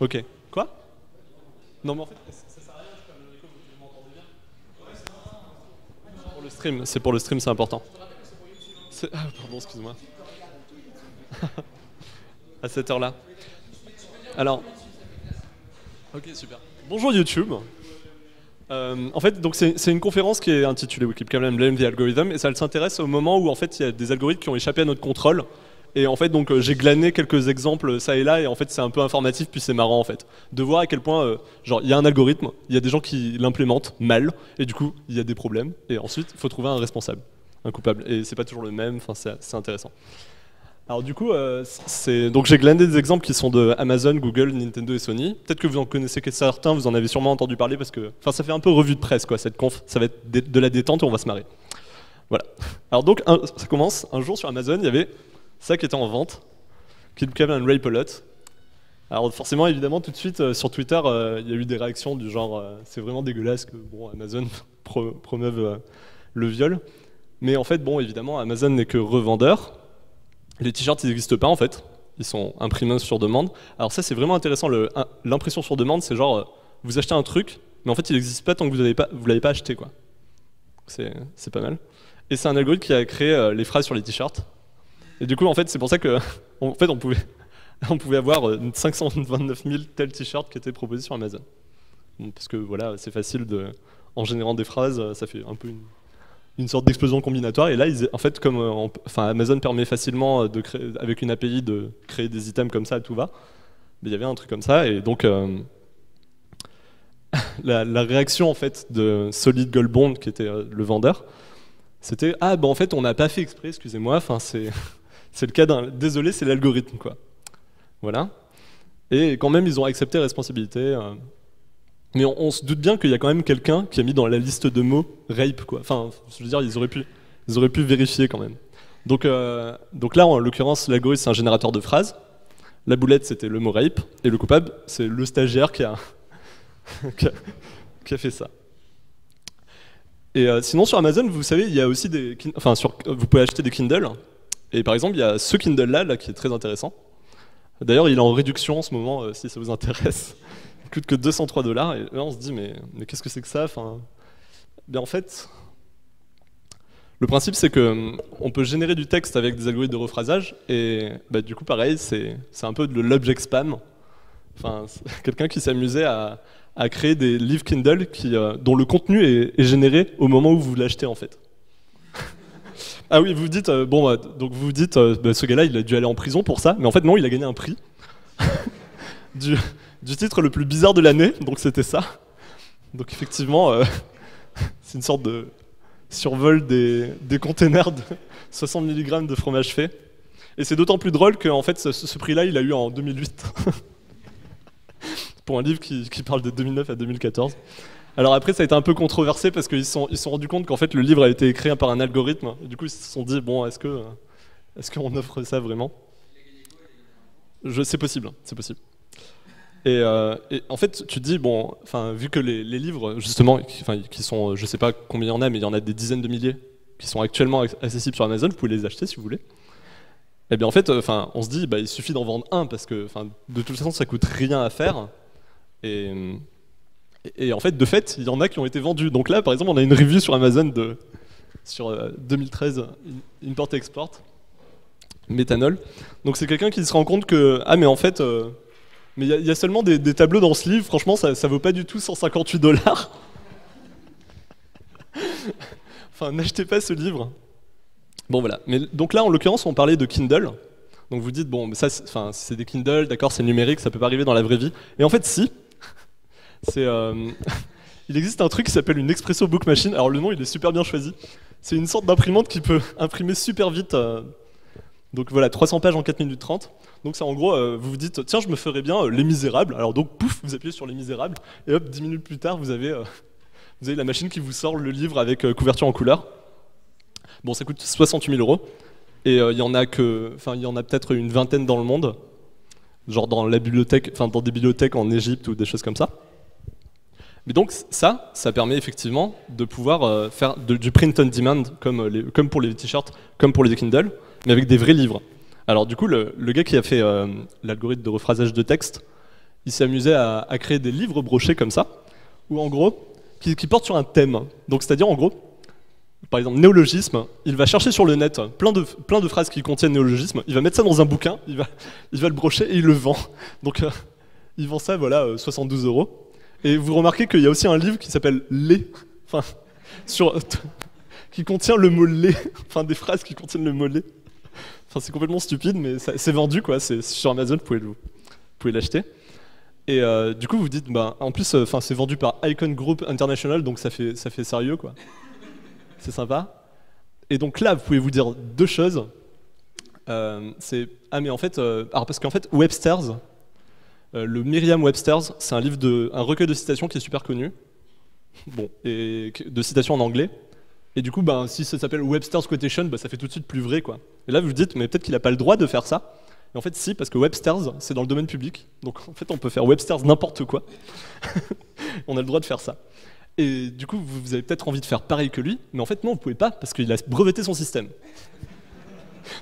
Ok. Quoi? Non mais en fait, ça sert à rien, je peux me l'écho, vous m'entendez bien? Pour le stream, c'est pour le stream, c'est important. Ah, pardon, excuse-moi. À cette heure-là. Alors, ok, super. Bonjour YouTube. En fait, donc c'est une conférence qui est intitulée We Keep Calm and Blame the Algorithm, et ça s'intéresse au moment où en fait il y a des algorithmes qui ont échappé à notre contrôle. Et en fait, donc j'ai glané quelques exemples ça et là, et en fait c'est un peu informatif puis c'est marrant en fait de voir à quel point genre il y a un algorithme, il y a des gens qui l'implémentent mal, et du coup il y a des problèmes, et ensuite il faut trouver un responsable, un coupable, et c'est pas toujours le même. Enfin c'est intéressant. Alors du coup, donc j'ai glané des exemples qui sont de Amazon, Google, Nintendo et Sony. Peut-être que vous en connaissez certains, vous en avez sûrement entendu parler parce que, enfin, ça fait un peu revue de presse quoi, cette conf. Ça va être de la détente et on va se marrer. Voilà. Alors donc, ça commence. Un jour sur Amazon, il y avait ça qui était en vente, Keep Calm and Rape a Lot. Alors forcément, évidemment, tout de suite sur Twitter, il y a eu des réactions du genre, c'est vraiment dégueulasse que bon, Amazon promeuve le viol. Mais en fait, bon, évidemment, Amazon n'est que revendeur. Les t-shirts, ils n'existent pas en fait, ils sont imprimés sur demande. Alors ça, c'est vraiment intéressant, l'impression sur demande, c'est genre, vous achetez un truc, mais en fait, il n'existe pas tant que vous ne l'avez pas acheté, quoi. C'est pas mal. Et c'est un algorithme qui a créé les phrases sur les t-shirts. Et du coup, en fait, c'est pour ça que, en fait, on pouvait avoir 529 000 tels t-shirts qui étaient proposés sur Amazon. Bon, parce que voilà, c'est facile en générant des phrases, ça fait un peu une sorte d'explosion combinatoire, et là, en fait, comme Amazon permet facilement de créer, avec une API de créer des items comme ça à tout va, mais il y avait un truc comme ça, et donc la réaction en fait de Solid Gold Bond, qui était le vendeur, c'était ah ben en fait on n'a pas fait exprès, excusez-moi, enfin c'est le cas d'un désolé, c'est l'algorithme quoi, voilà, et quand même ils ont accepté la responsabilité. Mais on se doute bien qu'il y a quand même quelqu'un qui a mis dans la liste de mots rape quoi. Enfin, je veux dire, ils auraient pu vérifier quand même. Donc là, en l'occurrence, l'algorithme c'est un générateur de phrases. La boulette c'était le mot rape et le coupable c'est le stagiaire qui a fait ça. Et sinon sur Amazon, vous savez, il y a aussi vous pouvez acheter des Kindle. Et par exemple, il y a ce Kindle là qui est très intéressant. D'ailleurs, il est en réduction en ce moment, si ça vous intéresse. Il coûte que 203 $, et là on se dit mais qu'est-ce que c'est que ça, enfin, bien en fait, le principe c'est que on peut générer du texte avec des algorithmes de rephrasage, et bah, du coup pareil, c'est un peu de l'object spam. Enfin, quelqu'un qui s'amusait à créer des livres Kindle dont le contenu est généré au moment où vous l'achetez en fait. Ah oui, vous dites, donc vous dites, ce gars-là il a dû aller en prison pour ça, mais en fait non, il a gagné un prix. Du titre le plus bizarre de l'année, donc c'était ça. Donc effectivement, c'est une sorte de survol des containers de 60 mg de fromage fait. Et c'est d'autant plus drôle que en fait, ce prix-là, il a eu en 2008. Pour un livre qui parle de 2009 à 2014. Alors après, ça a été un peu controversé parce qu'ils se sont rendus compte qu'en fait, le livre a été écrit par un algorithme. Et du coup, ils se sont dit, bon, est-ce qu'on offre ça vraiment? C'est possible, c'est possible. Et en fait, tu te dis, bon, vu que les livres, justement, qui sont, je sais pas combien il y en a, mais il y en a des dizaines de milliers qui sont actuellement accessibles sur Amazon, vous pouvez les acheter si vous voulez. Et bien en fait, on se dit, bah, il suffit d'en vendre un parce que, de toute façon, ça coûte rien à faire. Et en fait, de fait, il y en a qui ont été vendus. Donc là, par exemple, on a une review sur Amazon sur 2013, Import-Export, méthanol. Donc c'est quelqu'un qui se rend compte que, ah mais en fait... mais il y a seulement des tableaux dans ce livre, franchement ça vaut pas du tout 158 $. Enfin, n'achetez pas ce livre. Bon voilà, mais donc là en l'occurrence on parlait de Kindle. Donc vous dites, bon, ça c'est des Kindle, d'accord, c'est numérique, ça peut pas arriver dans la vraie vie. Et en fait si, il existe un truc qui s'appelle une Expresso Book Machine, alors le nom il est super bien choisi. C'est une sorte d'imprimante qui peut imprimer super vite. Donc voilà, 300 pages en 4 minutes 30. Donc ça en gros, vous vous dites, tiens je me ferais bien Les Misérables. Alors donc pouf, vous appuyez sur Les Misérables, et hop, 10 minutes plus tard, vous avez la machine qui vous sort le livre avec couverture en couleur. Bon, ça coûte 68 000 €, et il y en a peut-être une vingtaine dans le monde, genre dans la bibliothèque, dans des bibliothèques en Égypte ou des choses comme ça. Mais donc ça permet effectivement de pouvoir faire du print on demand, comme pour les t-shirts, comme pour les Kindle, mais avec des vrais livres. Alors du coup, le gars qui a fait l'algorithme de rephrasage de texte, il s'est amusé à créer des livres brochés comme ça, où en gros, qui portent sur un thème. Donc c'est-à-dire en gros, par exemple, néologisme, il va chercher sur le net plein de phrases qui contiennent néologisme, il va mettre ça dans un bouquin, il va le brocher et il le vend. Donc il vend ça, voilà, 72 €. Et vous remarquez qu'il y a aussi un livre qui s'appelle Les, enfin, qui contient le mot les, enfin des phrases qui contiennent le mot les. Enfin, c'est complètement stupide, mais c'est vendu, quoi. C'est sur Amazon, vous pouvez l'acheter. Et du coup, vous dites, bah, en plus, c'est vendu par Icon Group International, donc ça fait sérieux, quoi. C'est sympa. Et donc là, vous pouvez vous dire deux choses. Mais en fait, alors parce qu'en fait, Webster's, le Merriam-Webster's, c'est un recueil de citations qui est super connu. Bon, et de citations en anglais. Et du coup, ben, si ça s'appelle Webster's Quotation, ben, ça fait tout de suite plus vrai, quoi. Et là, vous vous dites, mais peut-être qu'il n'a pas le droit de faire ça. Et en fait, si, parce que Webster's, c'est dans le domaine public. Donc en fait, on peut faire Webster's n'importe quoi. On a le droit de faire ça. Et du coup, vous avez peut-être envie de faire pareil que lui, mais en fait, non, vous pouvez pas, parce qu'il a breveté son système.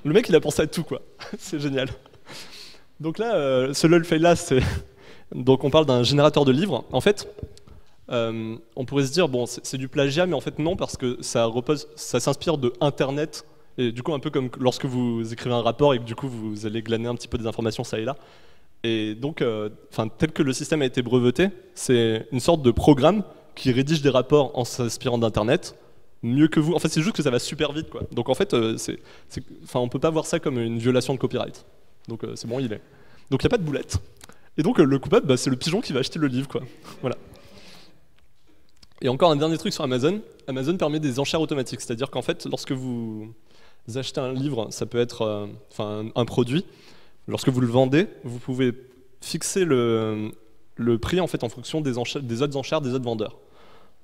Le mec, il a pensé à tout, quoi. C'est génial. Donc là, ce lol fail là, donc on parle d'un générateur de livres. En fait, on pourrait se dire, bon, c'est du plagiat, mais en fait non, parce que ça s'inspire de Internet, et du coup un peu comme lorsque vous écrivez un rapport et que du coup vous allez glaner un petit peu des informations ça et là. Et donc, tel que le système a été breveté, c'est une sorte de programme qui rédige des rapports en s'inspirant d'Internet, mieux que vous. En fait, c'est juste que ça va super vite, quoi. Donc en fait, on peut pas voir ça comme une violation de copyright. Donc c'est bon, il est. Donc il n'y a pas de boulette. Et donc le coupable, bah, c'est le pigeon qui va acheter le livre, quoi. Voilà. Et encore un dernier truc sur Amazon. Amazon permet des enchères automatiques, c'est-à-dire qu'en fait, lorsque vous achetez un livre, ça peut être un produit. Lorsque vous le vendez, vous pouvez fixer le prix en fait en fonction des autres enchères des autres vendeurs.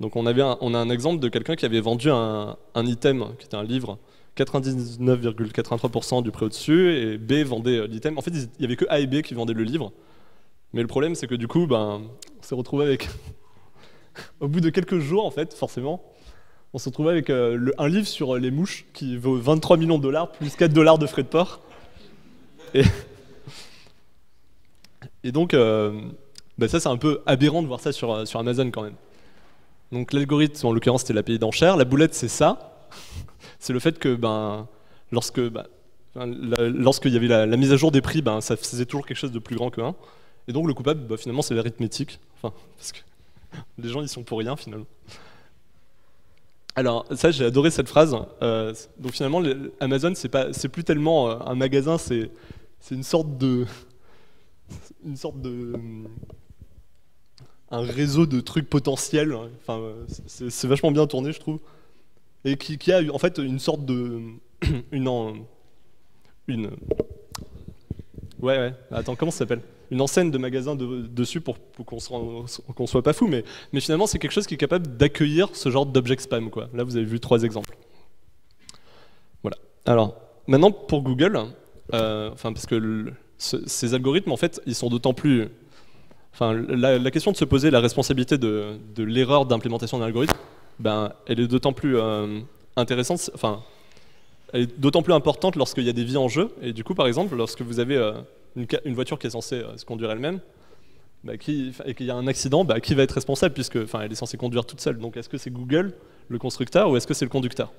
Donc on a un exemple de quelqu'un qui avait vendu un item qui était un livre 99,83% du prix au-dessus et B vendait l'item. En fait, il n'y avait que A et B qui vendaient le livre. Mais le problème, c'est que du coup, on s'est retrouvé avec... Au bout de quelques jours, en fait, forcément, on s'est retrouvé avec un livre sur les mouches qui vaut 23 millions de dollars plus 4 $ de frais de port. Et donc, ça, c'est un peu aberrant de voir ça sur Amazon quand même. Donc l'algorithme, en l'occurrence, c'était l'API d'enchères. La boulette, c'est ça. C'est le fait que lorsqu'il y avait la mise à jour des prix, ça faisait toujours quelque chose de plus grand que 1. Et donc le coupable, finalement, c'est l'arithmétique. Parce que les gens, ils sont pour rien, finalement. Alors ça, j'ai adoré cette phrase. Donc finalement, Amazon, c'est plus tellement un magasin, c'est une sorte de un réseau de trucs potentiels. C'est vachement bien tourné, je trouve, et qui a en fait une sorte de Attends, comment ça s'appelle? Une enseigne de magasin dessus pour qu'on soit pas fou, mais finalement c'est quelque chose qui est capable d'accueillir ce genre d'object spam, quoi. Là, vous avez vu 3 exemples. Voilà. Alors maintenant pour Google, parce que ces algorithmes, en fait, ils sont d'autant plus... la question de se poser la responsabilité de l'erreur d'implémentation d'un algorithme, elle est d'autant plus intéressante, elle est d'autant plus importante lorsqu'il y a des vies en jeu. Et du coup, par exemple, lorsque vous avez une voiture qui est censée se conduire elle-même, et qu'il y a un accident, qui va être responsable puisque elle est censée conduire toute seule. Donc est-ce que c'est Google, le constructeur, ou est-ce que c'est le conducteur?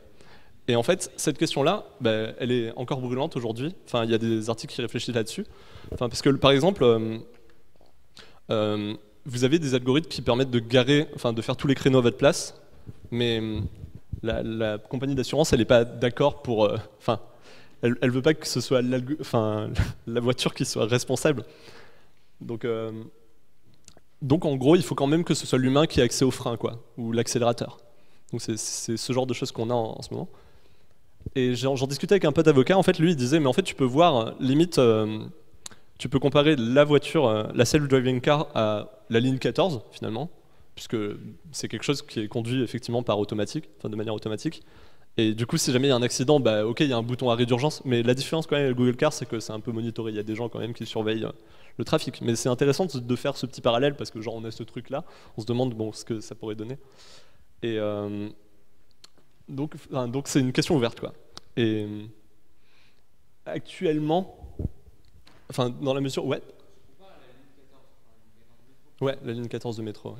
Et en fait, cette question-là, elle est encore brûlante aujourd'hui. Il y a des articles qui réfléchissent là-dessus. Parce que, par exemple, vous avez des algorithmes qui permettent de de faire tous les créneaux à votre place, mais la compagnie d'assurance, elle n'est pas d'accord pour... elle veut pas que ce soit la voiture qui soit responsable. Donc en gros, il faut quand même que ce soit l'humain qui ait accès au frein, quoi, ou l'accélérateur. Donc c'est ce genre de choses qu'on a en ce moment. Et j'en discutais avec un pote avocat, en fait, lui il disait, mais en fait tu peux voir, limite, tu peux comparer la voiture, la self-driving car à la ligne 14, finalement, puisque c'est quelque chose qui est conduit effectivement par automatique, de manière automatique. Et du coup, si jamais il y a un accident, ok, il y a un bouton arrêt d'urgence, mais la différence quand même avec Google Car, c'est que c'est un peu monitoré, il y a des gens quand même qui surveillent le trafic. Mais c'est intéressant de faire ce petit parallèle, parce que genre on a ce truc-là, on se demande ce que ça pourrait donner. Et donc c'est une question ouverte, quoi. Et actuellement, enfin dans la mesure, ouais, ouais, la ligne 14 de métro. Ouais.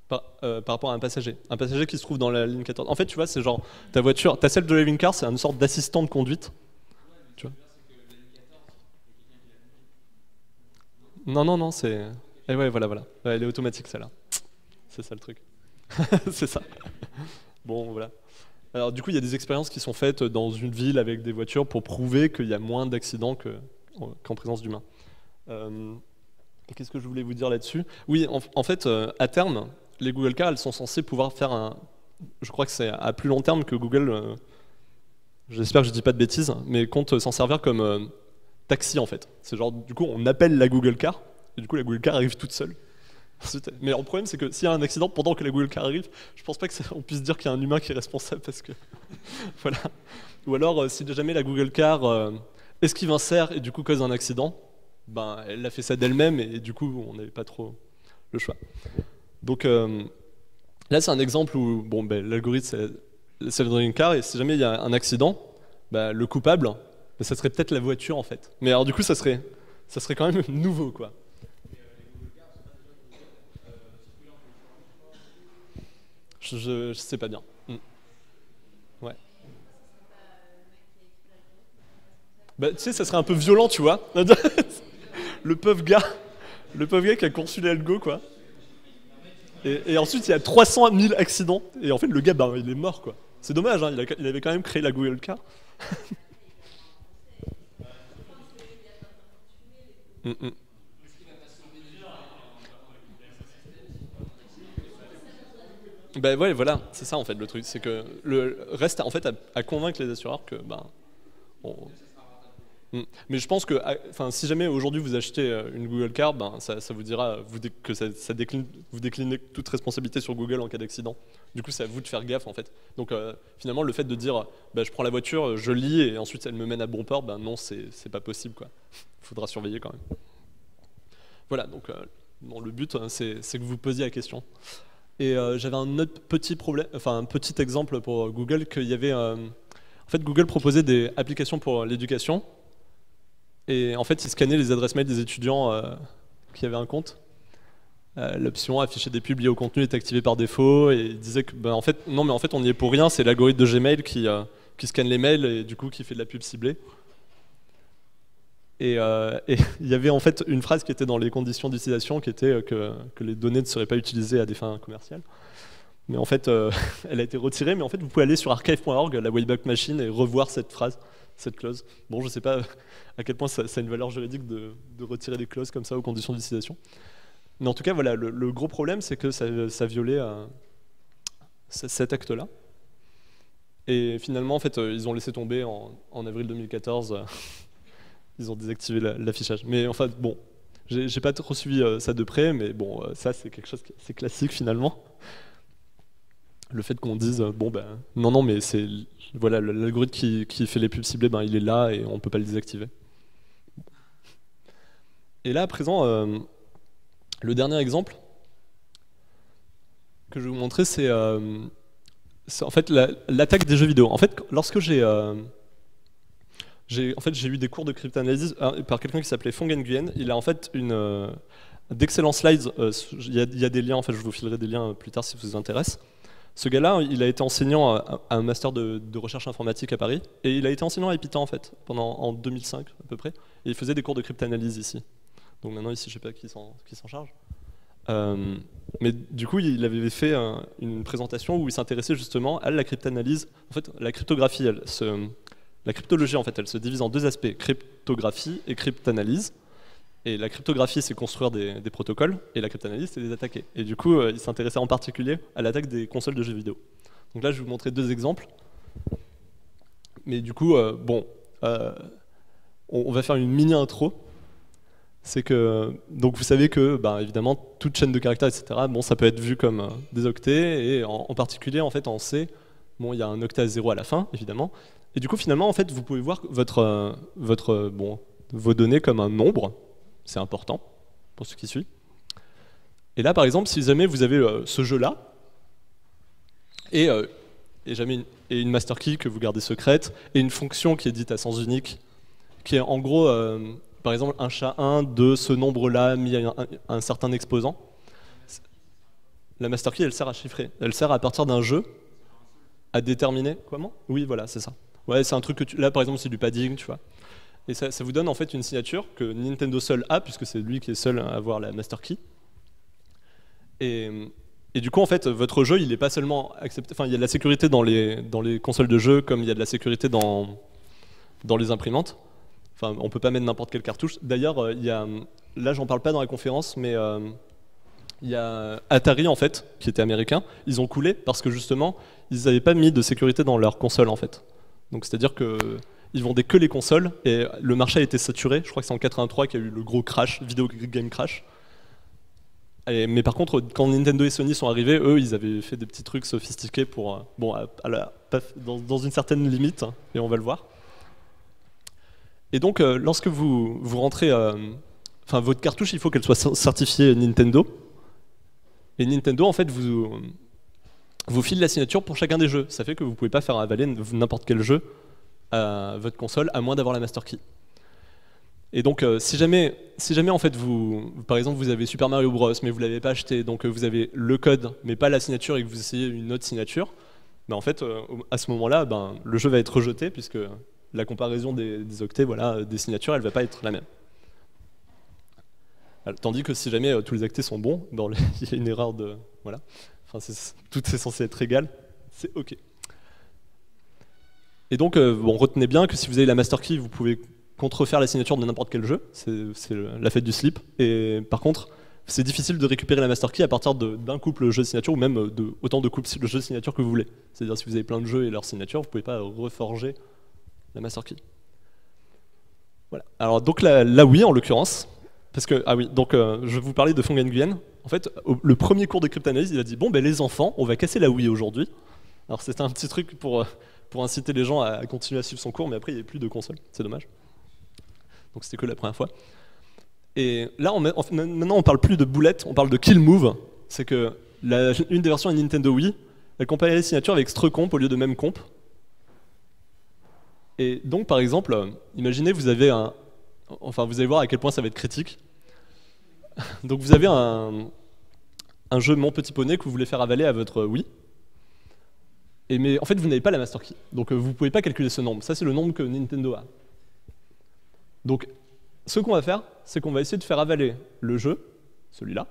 Par rapport à un passager qui se trouve dans la ligne 14. En fait, tu vois, c'est genre ta voiture, ta self-driving car, c'est une sorte d'assistant de conduite. Tu vois. Non, non, non, c'est. Et ouais, voilà, voilà. Ouais, elle est automatique, celle-là. C'est ça le truc. C'est ça. Bon, voilà. Alors, du coup, il y a des expériences qui sont faites dans une ville avec des voitures pour prouver qu'il y a moins d'accidents qu'en présence d'humains. Euh, et qu'est-ce que je voulais vous dire là-dessus? Oui, en fait, à terme, les Google Cars, elles sont censées pouvoir faire un. Je crois que c'est à plus long terme que Google. J'espère que je dis pas de bêtises, mais compte s'en servir comme taxi en fait. C'est genre, du coup, on appelle la Google Car, et du coup, la Google Car arrive toute seule. Mais le problème, c'est que s'il y a un accident pendant que la Google Car arrive, je pense pas qu'on puisse dire qu'il y a un humain qui est responsable parce que. Voilà. Ou alors, si jamais la Google Car esquive un cerf et du coup cause un accident, ben, elle a fait ça d'elle-même et du coup, on n'avait pas trop le choix. Donc là, c'est un exemple où bon, ben, l'algorithme, c'est le driving car et si jamais il y a un accident, ben, le coupable, ben, ça serait peut-être la voiture en fait. Mais alors du coup, ça serait quand même nouveau quoi. Je sais pas bien. Mm. Ouais. Bah, tu sais, ça serait un peu violent, tu vois. Le pauvre gars, le pauvre gars qui a conçu l'algo, quoi. Et ensuite, il y a 300 000 accidents. Et en fait, le gars, bah, il est mort, quoi. C'est dommage, hein, il avait quand même créé la Google Car. Mm, mm. Ben ouais, voilà, c'est ça en fait le truc, c'est que le reste en fait à convaincre les assureurs que ben, on- Mm. Mais je pense que, enfin, si jamais aujourd'hui vous achetez une Google Car, ben, ça vous dira que ça décline, vous déclinez toute responsabilité sur Google en cas d'accident. Du coup, c'est à vous de faire gaffe en fait. Donc finalement, le fait de dire, bah, je prends la voiture, je lis et ensuite elle me mène à bon port, ben non, c'est pas possible quoi. Faudra surveiller quand même. Voilà, donc bon, le but, hein, c'est que vous posiez la question. Et j'avais un autre petit problème, enfin un petit exemple pour Google, qu'il y avait, en fait, Google proposait des applications pour l'éducation. Et en fait, ils scannaient les adresses mail des étudiants qui avaient un compte. L'option afficher des pubs liés au contenu est activée par défaut et ils disaient que ben, en fait non mais en fait on n'y est pour rien, c'est l'algorithme de Gmail qui scanne les mails et du coup qui fait de la pub ciblée. Et il y avait en fait une phrase qui était dans les conditions d'utilisation qui était que les données ne seraient pas utilisées à des fins commerciales. Mais en fait, elle a été retirée. Mais en fait, vous pouvez aller sur archive.org, la Wayback Machine, et revoir cette phrase, cette clause. Bon, je ne sais pas à quel point ça a une valeur juridique de retirer des clauses comme ça aux conditions d'utilisation. Mais en tout cas, voilà, le gros problème, c'est que ça violait cet acte-là. Et finalement, en fait, ils ont laissé tomber en avril 2014. Ils ont désactivé l'affichage. Mais enfin, bon, j'ai pas trop suivi ça de près, mais bon, ça, c'est quelque chose qui est assez classique finalement. Le fait qu'on dise, bon ben, non, non, mais c'est voilà, l'algorithme qui fait les pubs ciblées, ben, il est là et on peut pas le désactiver. Et là, à présent, le dernier exemple que je vais vous montrer, c'est en fait l'attaque des jeux vidéo. En fait, lorsque j'ai en fait, j'ai eu des cours de cryptanalyse par quelqu'un qui s'appelait Phong Nguyen. Il a en fait d'excellents slides. Il y a des liens, en fait, je vous filerai des liens plus tard si ça vous intéresse. Ce gars-là, il a été enseignant à un master de recherche informatique à Paris, et il a été enseignant à Epita en fait, en 2005 à peu près, et il faisait des cours de cryptanalyse ici. Donc maintenant ici, je sais pas qui s'en charge. Mais du coup, il avait fait une présentation où il s'intéressait justement à la cryptanalyse. En fait, la cryptographie, la cryptologie, en fait, elle se divise en deux aspects, cryptographie et cryptanalyse. Et la cryptographie, c'est construire des protocoles, et la cryptanalyse, c'est les attaquer. Et du coup, il s'intéressait en particulier à l'attaque des consoles de jeux vidéo. Donc là, je vais vous montrer deux exemples. Mais du coup, bon, on va faire une mini intro. C'est que, donc vous savez que, bah, évidemment, toute chaîne de caractères, etc., bon, ça peut être vu comme des octets, et en particulier, en fait, en C, bon, il y a un octet à 0 à la fin, évidemment. Et du coup, finalement, en fait, vous pouvez voir vos données comme un nombre. C'est important pour ce qui suit. Et là, par exemple, si jamais vous avez ce jeu-là, et et une master key que vous gardez secrète, et une fonction qui est dite à sens unique, qui est en gros, par exemple, un SHA-1 de ce nombre-là mis à un certain exposant. La master key, elle sert à chiffrer. Elle sert à partir d'un jeu à déterminer. Comment? Oui, voilà, c'est ça. Ouais, c'est un truc que là, par exemple, c'est du padding, tu vois. Et ça vous donne en fait une signature que Nintendo seul a, puisque c'est lui qui est seul à avoir la master key. Et du coup, en fait, votre jeu, il n'est pas seulement accepté. Enfin, il y a de la sécurité dans les consoles de jeu, comme il y a de la sécurité dans les imprimantes. Enfin, on peut pas mettre n'importe quelle cartouche. D'ailleurs, là, j'en parle pas dans la conférence, mais il y a Atari, en fait, qui était américain. Ils ont coulé parce que justement, ils n'avaient pas mis de sécurité dans leur console, en fait. Donc, c'est-à-dire que ils vendaient que les consoles et le marché a été saturé. Je crois que c'est en 83 qu'il y a eu le gros crash, vidéo game crash. Mais par contre, quand Nintendo et Sony sont arrivés, eux, ils avaient fait des petits trucs sophistiqués pour, bon, dans une certaine limite, hein, et on va le voir. Et donc, lorsque vous rentrez, enfin, votre cartouche, il faut qu'elle soit certifiée Nintendo. Et Nintendo, en fait, vous file la signature pour chacun des jeux. Ça fait que vous ne pouvez pas faire avaler n'importe quel jeu à votre console, à moins d'avoir la master key. Et donc, si jamais en fait par exemple, vous avez Super Mario Bros, mais vous l'avez pas acheté, donc vous avez le code, mais pas la signature, et que vous essayez une autre signature, ben en fait, à ce moment-là, ben, le jeu va être rejeté puisque la comparaison des octets, voilà, des signatures, elle va pas être la même. Alors, tandis que si jamais tous les octets sont bons, il y a une erreur de, voilà, enfin, tout est censé être égal, c'est OK. Et donc, bon, retenez bien que si vous avez la master key, vous pouvez contrefaire la signature de n'importe quel jeu, c'est la fête du slip. Et par contre, c'est difficile de récupérer la master key à partir d'un couple jeu signature ou même autant de couples jeu signature que vous voulez. C'est-à-dire si vous avez plein de jeux et leur signature, vous ne pouvez pas reforger la master key. Voilà. Alors donc la Wii en l'occurrence, parce que ah oui, donc je vais vous parler de Phong Nguyen. En fait, le premier cours de cryptanalyse, il a dit bon ben les enfants, on va casser la Wii aujourd'hui. Alors c'était un petit truc pour inciter les gens à continuer à suivre son cours, mais après il n'y avait plus de console, c'est dommage. Donc c'était que la première fois. Et là, maintenant, on parle plus de boulettes, on parle de kill move. C'est que une des versions de Nintendo Wii, elle comparait les signatures avec strecomp au lieu de même comp. Et donc, par exemple, imaginez vous avez enfin, vous allez voir à quel point ça va être critique. Donc, vous avez un jeu Mon Petit Poney que vous voulez faire avaler à votre Wii. Mais en fait, vous n'avez pas la master key. Donc, vous ne pouvez pas calculer ce nombre. Ça, c'est le nombre que Nintendo a. Donc, ce qu'on va faire, c'est qu'on va essayer de faire avaler le jeu, celui-là,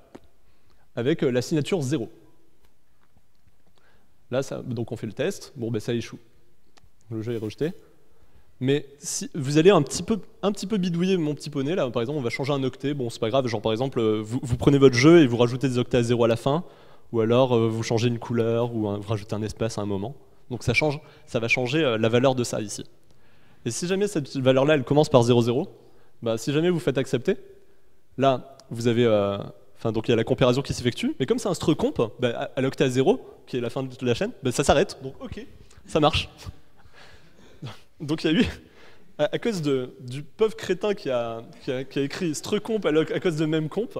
avec la signature 0. Là, donc on fait le test, bon ben ça échoue. Le jeu est rejeté. Mais si vous allez un petit peu bidouiller Mon Petit Poney, là par exemple on va changer un octet, bon c'est pas grave, genre par exemple vous prenez votre jeu et vous rajoutez des octets à 0 à la fin, ou alors vous changez une couleur, ou vous rajoutez un espace à un moment. Donc ça va changer la valeur de ça ici. Et si jamais cette valeur-là, elle commence par 0,0, bah, si jamais vous faites accepter, là, vous avez, donc il y a la comparaison qui s'effectue, mais comme c'est un strecomp, bah, à l'octet à 0, qui est la fin de la chaîne, bah, ça s'arrête, donc ok, ça marche. Donc il y a eu, à cause du pauvre crétin qui a écrit strecomp à cause de même comp,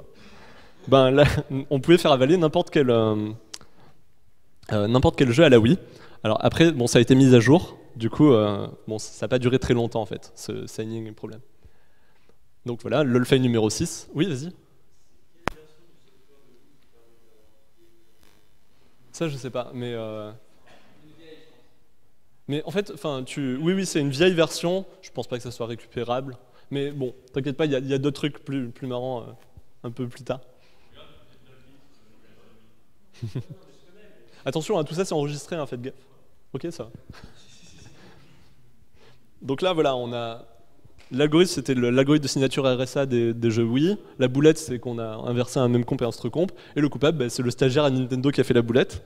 ben là, on pouvait faire avaler n'importe quel jeu à la Wii. Alors après, bon, ça a été mis à jour. Du coup, bon, ça n'a pas duré très longtemps en fait, ce signing problème. Donc voilà, LOLfail numéro 6. Oui, vas-y. Ça, je sais pas, mais en fait, oui, c'est une vieille version. Je pense pas que ça soit récupérable, mais bon, t'inquiète pas, il y a d'autres trucs plus marrants un peu plus tard. Attention, hein, tout ça c'est enregistré, hein, faites gaffe. Ok, ça. Donc là, voilà, on a l'algorithme, c'était l'algorithme de signature RSA des jeux Wii. La boulette, c'est qu'on a inversé un même comp et un strecomp. Et le coupable, bah, c'est le stagiaire à Nintendo qui a fait la boulette.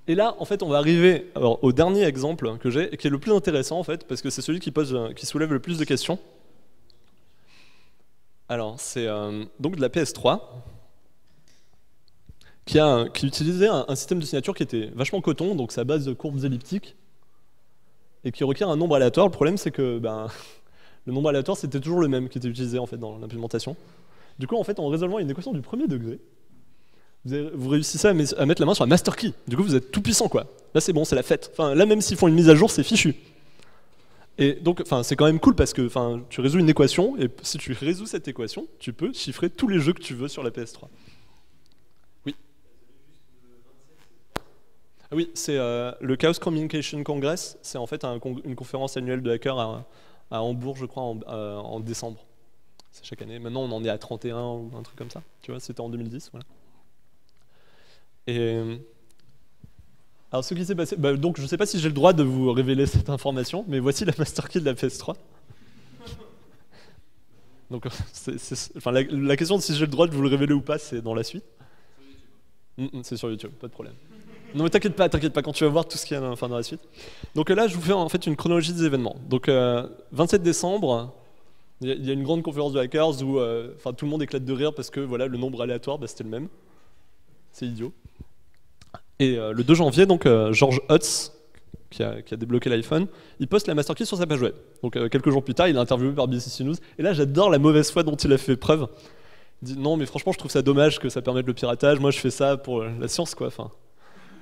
Et là, en fait, on va arriver au dernier exemple que j'ai, et qui est le plus intéressant, en fait, parce que c'est celui qui soulève le plus de questions. Alors, c'est donc de la PS3, qui utilisait un système de signature qui était vachement coton, donc c'est à base de courbes elliptiques, et qui requiert un nombre aléatoire. Le problème, c'est que le nombre aléatoire, c'était toujours le même qui était utilisé en fait dans l'implémentation. Du coup, en fait, en résolvant une équation du premier degré, vous réussissez à mettre la main sur la master key. Du coup, vous êtes tout puissant, quoi. Là, c'est bon, c'est la fête. Enfin, là, même s'ils font une mise à jour, c'est fichu. Et donc, enfin, c'est quand même cool parce que, enfin, tu résous une équation et si tu résous cette équation, tu peux chiffrer tous les jeux que tu veux sur la PS3. Oui. Ah oui, c'est le Chaos Communication Congress. C'est en fait une conférence annuelle de hackers à Hambourg, je crois, en décembre. C'est chaque année. Maintenant, on en est à 31 ou un truc comme ça. Tu vois, c'était en 2010, voilà. Et alors, ce qui s'est passé, donc je ne sais pas si j'ai le droit de vous révéler cette information, mais voici la master key de la PS3. Donc, enfin, la question de si j'ai le droit de vous le révéler ou pas, c'est dans la suite. C'est sur YouTube, pas de problème. Non mais t'inquiète pas, quand tu vas voir tout ce qu'il y a dans la suite. Donc là, je vous fais en fait une chronologie des événements. Donc 27 décembre, il y a une grande conférence de hackers où tout le monde éclate de rire parce que voilà, le nombre aléatoire, c'était le même. C'est idiot. Et le 2 janvier, donc George Hotz, qui a débloqué l'iPhone, il poste la master key sur sa page web. Donc quelques jours plus tard, il est interviewé par BBC News. Et là, j'adore la mauvaise foi dont il a fait preuve. Il dit non, mais franchement, je trouve ça dommage que ça permette le piratage. Moi, je fais ça pour la science, quoi. Enfin,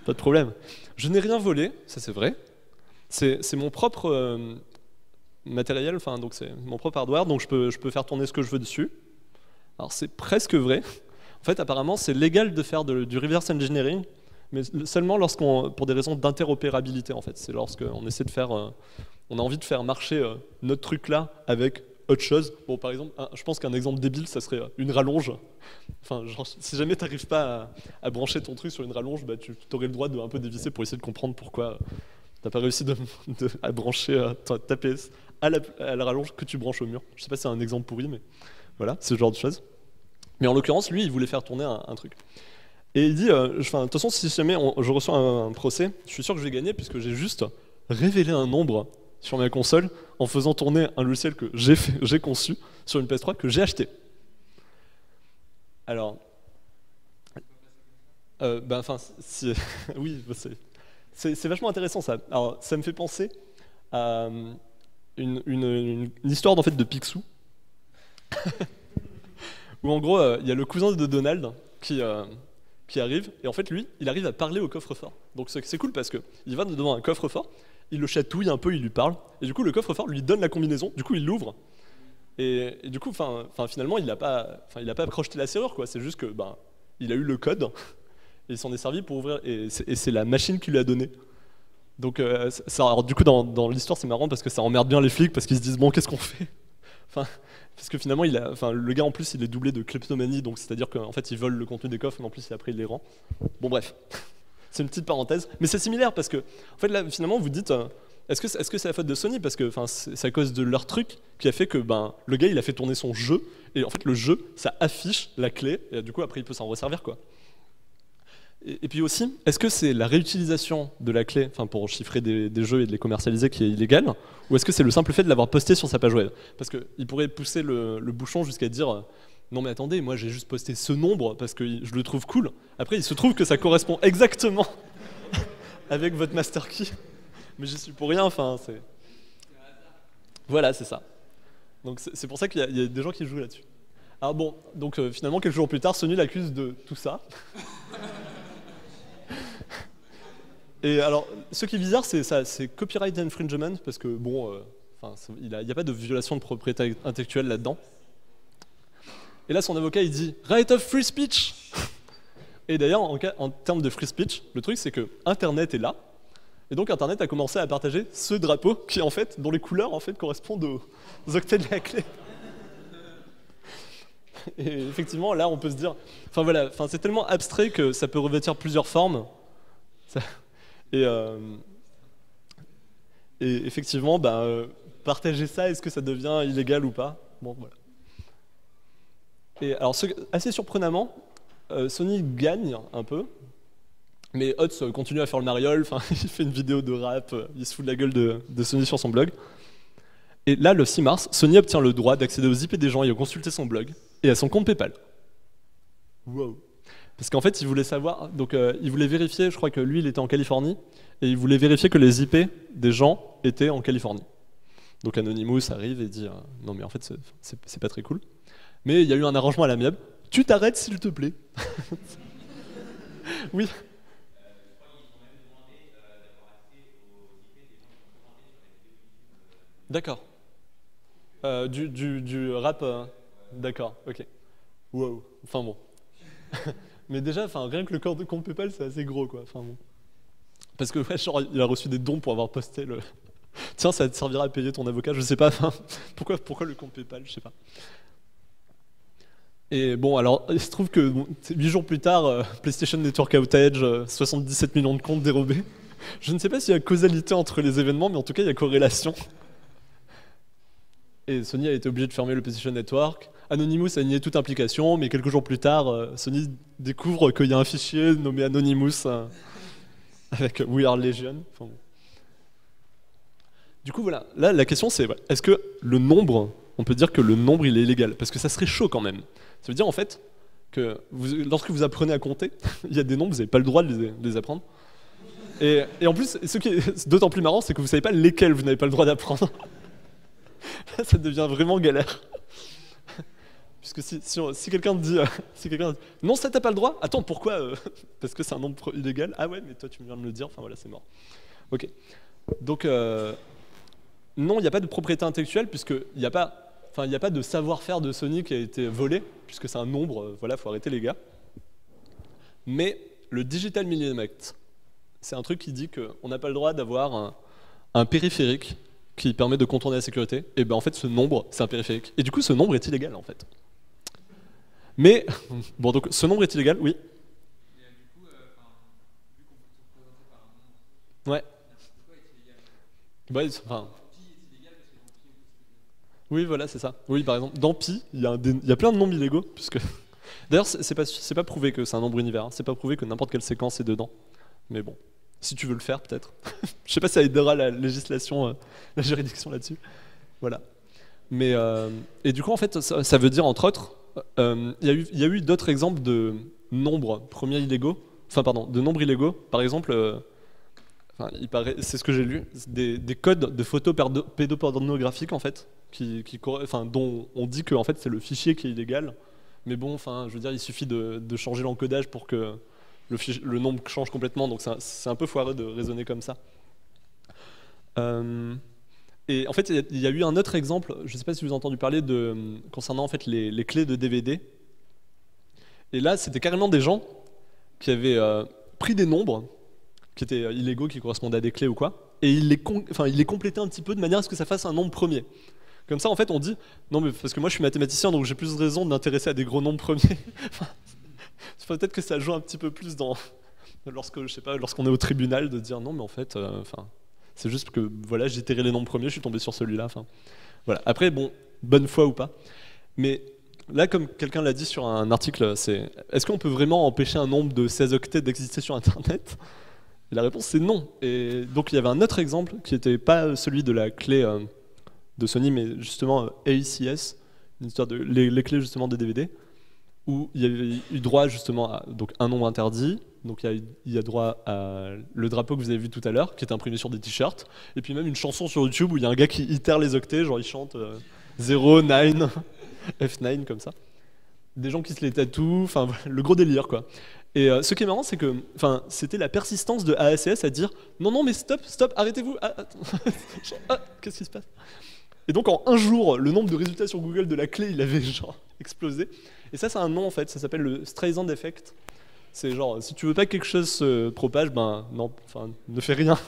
pas de problème. Je n'ai rien volé, ça c'est vrai. C'est mon propre matériel, enfin donc c'est mon propre hardware, donc je peux faire tourner ce que je veux dessus. Alors c'est presque vrai. En fait, apparemment, c'est légal de faire du reverse engineering, mais seulement pour des raisons d'interopérabilité en fait. C'est lorsqu'on essaie de faire, on a envie de faire marcher notre truc là avec autre chose. Bon, par exemple, je pense qu'un exemple débile, ça serait une rallonge. Enfin, genre, si jamais tu n'arrives pas à brancher ton truc sur une rallonge, bah, tu aurais le droit de un peu dévisser pour essayer de comprendre pourquoi tu n'as pas réussi à brancher ta PS à la rallonge que tu branches au mur. Je sais pas si c'est un exemple pourri, mais voilà, c'est ce genre de choses. Mais en l'occurrence, lui, il voulait faire tourner un truc. Et il dit, de toute façon, si jamais je reçois un procès, je suis sûr que je vais gagner puisque j'ai juste révélé un nombre sur ma console en faisant tourner un logiciel que j'ai conçu sur une PS3 que j'ai acheté. Alors, oui, c'est vachement intéressant ça. Alors, ça me fait penser à une histoire en fait de Picsou, où en gros, il y a le cousin de Donald qui arrive, et en fait lui, il arrive à parler au coffre-fort. Donc c'est cool parce qu'il va devant un coffre-fort, il le chatouille un peu, il lui parle, et du coup le coffre-fort lui donne la combinaison, du coup il l'ouvre, et du coup finalement il n'a pas crocheté la serrure, quoi. C'est juste que il a eu le code, et il s'en est servi pour ouvrir, et c'est la machine qui lui a donné. Donc alors, du coup dans l'histoire c'est marrant parce que ça emmerde bien les flics, parce qu'ils se disent bon, qu'est-ce qu'on fait? Parce que finalement, le gars en plus, il est doublé de kleptomanie, donc c'est-à-dire qu'en fait, il vole le contenu des coffres, mais en plus, après, il les rend. Bon, bref, c'est une petite parenthèse, mais c'est similaire parce que, en fait, là, finalement, vous dites, est-ce que c'est la faute de Sony? Parce que, c'est à cause de leur truc qui a fait que, le gars, il a fait tourner son jeu, et en fait, le jeu, ça affiche la clé, et du coup, après, il peut s'en resservir, quoi. Et puis aussi, est-ce que c'est la réutilisation de la clé, pour chiffrer des jeux et de les commercialiser, qui est illégale, ou est-ce que c'est le simple fait de l'avoir posté sur sa page web? Parce qu'il pourrait pousser le bouchon jusqu'à dire non mais attendez, moi j'ai juste posté ce nombre parce que je le trouve cool. Après il se trouve que ça correspond exactement avec votre master key, mais j'y suis pour rien. Voilà, c'est ça. Donc c'est pour ça qu'il y a des gens qui jouent là-dessus. Alors bon, donc finalement quelques jours plus tard, Sony l'accuse de tout ça. Et alors, ce qui est bizarre, c'est copyright infringement, parce que bon, il n'y a pas de violation de propriété intellectuelle là-dedans. Et là, son avocat, il dit right of free speech. Et d'ailleurs, en termes de free speech, le truc, c'est que Internet est là, et donc Internet a commencé à partager ce drapeau qui, en fait, dont les couleurs, en fait, correspondent aux octets de la clé. Et effectivement, là, on peut se dire, c'est tellement abstrait que ça peut revêtir plusieurs formes. Et effectivement, partager ça, est-ce que ça devient illégal ou pas? Bon, voilà. Et alors, assez surprenamment, Sony gagne un peu, mais Hotz continue à faire le mariole, il fait une vidéo de rap, il se fout de la gueule de Sony sur son blog. Et là, le 6 mars, Sony obtient le droit d'accéder aux IP des gens et de consulter son blog, et à son compte PayPal. Wow. Parce qu'en fait, il voulait savoir, donc il voulait vérifier, je crois que lui, il était en Californie, et il voulait vérifier que les IP des gens étaient en Californie. Donc Anonymous arrive et dit non mais en fait, c'est pas très cool. Mais il y a eu un arrangement à l'amiable. Tu t'arrêtes s'il te plaît. Oui. D'accord. Du rap. D'accord, ok. Wow. Enfin bon. Mais déjà, enfin, rien que le compte PayPal, c'est assez gros, quoi. Enfin bon. Parce que ouais, genre, il a reçu des dons pour avoir posté le. Tiens, ça te servira à payer ton avocat, je sais pas. Enfin, pourquoi le compte PayPal, je sais pas. Et bon, alors, il se trouve que bon, 8 jours plus tard, PlayStation Network outage, 77 millions de comptes dérobés. Je ne sais pas s'il y a causalité entre les événements, mais en tout cas, il y a corrélation. Et Sony a été obligé de fermer le PlayStation Network. Anonymous a nié toute implication, mais quelques jours plus tard, Sony découvre qu'il y a un fichier nommé Anonymous avec We Are Legion. Enfin, bon. Du coup, voilà. Là, la question, c'est est-ce que le nombre, on peut dire que le nombre, il est illégal? Parce que ça serait chaud quand même. Ça veut dire en fait que lorsque vous apprenez à compter, il y a des nombres, vous n'avez pas le droit de les apprendre. Et en plus, ce qui est d'autant plus marrant, c'est que vous ne savez pas lesquels vous n'avez pas le droit d'apprendre. Là, ça devient vraiment galère. Puisque si quelqu'un te dit, non, ça t'as pas le droit. Attends, pourquoi parce que c'est un nombre illégal. Ah ouais, mais toi tu viens de me le dire. Enfin voilà, c'est mort. Ok. Donc non, il n'y a pas de propriété intellectuelle puisqu'il n'y a pas, il n'y a pas de savoir-faire de Sony qui a été volé puisque c'est un nombre. Voilà, faut arrêter les gars. Mais le Digital Millennium Act, c'est un truc qui dit qu'on n'a pas le droit d'avoir un périphérique qui permet de contourner la sécurité. Et ben en fait, ce nombre, c'est un périphérique. Et du coup, ce nombre est illégal en fait. Mais, bon, donc ce nombre est illégal, oui. Ouais. Ouais, enfin, oui, voilà, c'est ça. Oui, par exemple, dans Pi, il y a plein de nombres illégaux, puisque. D'ailleurs, c'est pas prouvé que c'est un nombre univers, hein. C'est pas prouvé que n'importe quelle séquence est dedans. Mais bon, si tu veux le faire, peut-être. Je sais pas si ça aidera la législation, la juridiction là-dessus. Voilà. Mais, et du coup, en fait, ça veut dire, entre autres, il y a eu d'autres exemples de nombres premiers illégaux, enfin, pardon, de nombres illégaux. Par exemple, enfin, c'est ce que j'ai lu, des codes de photos pédopornographiques, en fait, enfin, dont on dit que en fait, c'est le fichier qui est illégal. Mais bon, enfin, je veux dire, il suffit de changer l'encodage pour que le nombre change complètement, donc c'est un peu foireux de raisonner comme ça. Et en fait, il y a eu un autre exemple, je ne sais pas si vous avez entendu parler concernant en fait les clés de DVD. Et là, c'était carrément des gens qui avaient pris des nombres qui étaient illégaux, qui correspondaient à des clés ou quoi, et ils les complétaient un petit peu de manière à ce que ça fasse un nombre premier. Comme ça, en fait, on dit, non mais parce que moi je suis mathématicien, donc j'ai plus de raison de m'intéresser à des gros nombres premiers. Peut-être que ça joue un petit peu plus je sais pas, lorsqu'on est au tribunal, de dire non mais en fait, c'est juste que voilà, j'ai itéré les nombres premiers, je suis tombé sur celui-là. Voilà. Après, bon, bonne foi ou pas. Mais là, comme quelqu'un l'a dit sur un article, est-ce qu'on peut vraiment empêcher un nombre de 16 octets d'exister sur Internet? Et la réponse c'est non. Et donc il y avait un autre exemple qui n'était pas celui de la clé de Sony, mais justement ACS, une histoire de les clés justement des DVD, où il y avait eu droit justement à donc un nombre interdit. Donc il y a droit à le drapeau que vous avez vu tout à l'heure, qui est imprimé sur des t-shirts, et puis même une chanson sur YouTube où il y a un gars qui itère les octets, genre il chante 0, 9, F9 comme ça. Des gens qui se les tatouent, enfin le gros délire quoi. Et ce qui est marrant, c'est que c'était la persistance de ACS à dire non mais stop, arrêtez-vous. Qu'est-ce qui se passe? Et donc en un jour, le nombre de résultats sur Google de la clé, il avait genre explosé. Et ça, c'est un nom en fait, ça s'appelle le Streisand Effect. C'est genre, si tu veux pas que quelque chose se propage, ben non, ne fais rien.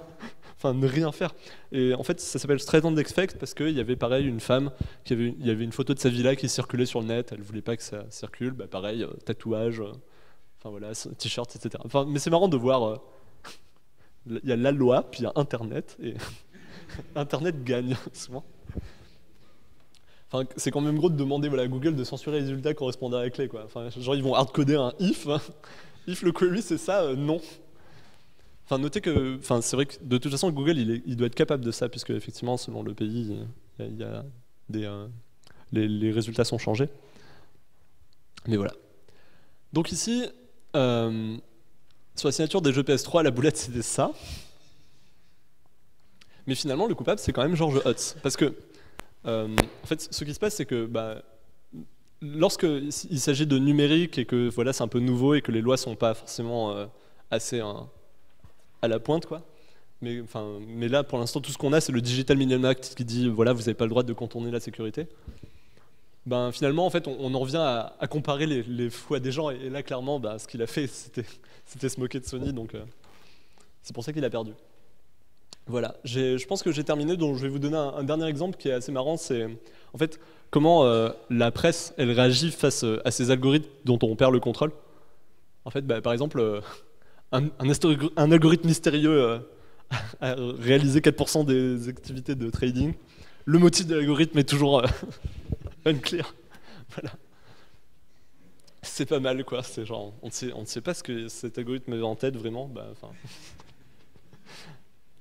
Ne rien faire. Et en fait, ça s'appelle Streisand Effect parce qu'il y avait pareil une femme, il y avait une photo de sa villa qui circulait sur le net, elle voulait pas que ça circule, bah pareil, tatouage, voilà, t-shirt, etc. Mais c'est marrant de voir, il y a la loi, puis il y a Internet, et Internet gagne souvent. C'est quand même gros de demander à Google de censurer les résultats correspondant à la clé, quoi. Genre ils vont hardcoder un if, if le query c'est ça, non. Notez que, c'est vrai que de toute façon Google il doit être capable de ça puisque effectivement selon le pays il y a les résultats sont changés. Mais voilà. Donc ici sur la signature des jeux PS3 la boulette c'était ça. Mais finalement le coupable c'est quand même George Hotz parce que en fait, ce qui se passe, c'est que lorsqu'il s'agit de numérique et que voilà, c'est un peu nouveau et que les lois sont pas forcément assez à la pointe, quoi. Mais là, pour l'instant, tout ce qu'on a, c'est le Digital Millennium Act qui dit, voilà, vous n'avez pas le droit de contourner la sécurité. Ben, finalement, en fait, on en revient à comparer les fois des gens, et là, clairement, ben, ce qu'il a fait, c'était se moquer de Sony, donc c'est pour ça qu'il a perdu. Voilà, je pense que j'ai terminé, donc je vais vous donner un dernier exemple qui est assez marrant, c'est en fait comment la presse, elle réagit face à ces algorithmes dont on perd le contrôle. En fait, bah, par exemple, un algorithme mystérieux a réalisé 4% des activités de trading. Le motif de l'algorithme est toujours unclear. Voilà. C'est pas mal, quoi. C'est genre, on ne sait pas ce que cet algorithme avait en tête vraiment. Bah,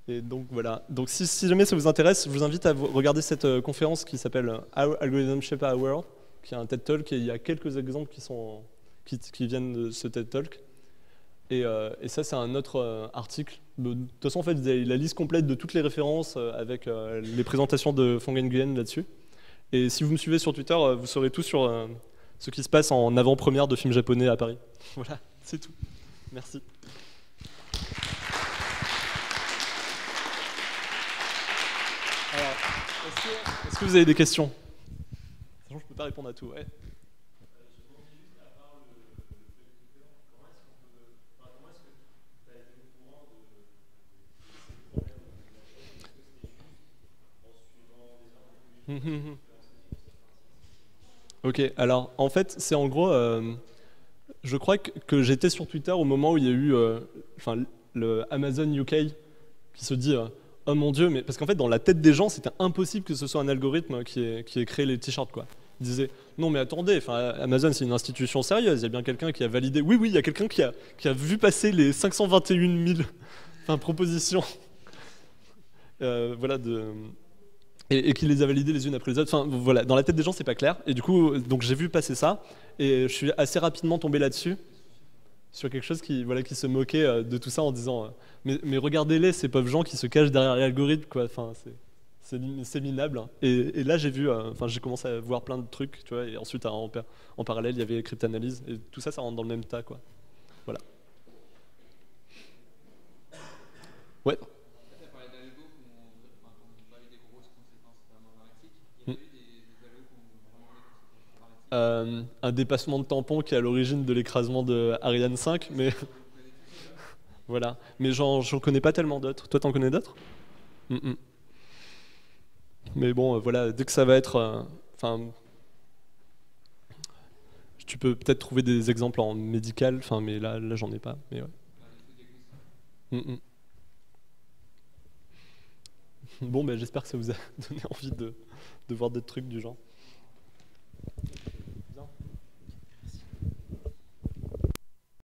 et donc voilà. Donc si jamais ça vous intéresse, je vous invite à regarder cette conférence qui s'appelle How Algorithm Shape Our World, qui est un TED Talk, et il y a quelques exemples qui viennent de ce TED Talk. Et ça, c'est un autre article. De toute façon, en fait, vous avez la liste complète de toutes les références avec les présentations de Phong Nguyen là-dessus. Et si vous me suivez sur Twitter, vous saurez tout sur ce qui se passe en avant-première de films japonais à Paris. Voilà, c'est tout. Merci. Alors, est-ce que vous avez des questions? Je ne peux pas répondre à tout. Ouais. Ok, alors en fait, c'est en gros, je crois que j'étais sur Twitter au moment où il y a eu le Amazon UK qui se dit oh mon Dieu, mais parce qu'en fait, dans la tête des gens, c'était impossible que ce soit un algorithme qui ait créé les t-shirts, quoi. Ils disaient non, mais attendez, Amazon, c'est une institution sérieuse, il y a bien quelqu'un qui a validé. Oui, oui, il y a quelqu'un qui a vu passer les 521 000 propositions voilà, et qui les a validées les unes après les autres. Enfin, voilà, dans la tête des gens, c'est pas clair. Et du coup, donc j'ai vu passer ça, et je suis assez rapidement tombé là-dessus, sur quelque chose qui se moquait de tout ça en disant mais regardez-les, ces pauvres gens qui se cachent derrière l'algorithme, quoi. Enfin, c'est minable. Et là, j'ai commencé à voir plein de trucs, tu vois, et ensuite, en parallèle, il y avait cryptanalyse, et tout ça, ça rentre dans le même tas, quoi. Voilà. Ouais. Un dépassement de tampon qui est à l'origine de l'écrasement de Ariane 5, mais voilà. Mais j'en connais pas tellement d'autres. Toi, t'en connais d'autres? Mais bon, voilà, dès que ça va être, tu peux peut-être trouver des exemples en médical, mais là, j'en ai pas. Mais ouais. Bon, ben, j'espère que ça vous a donné envie de voir d'autres trucs du genre.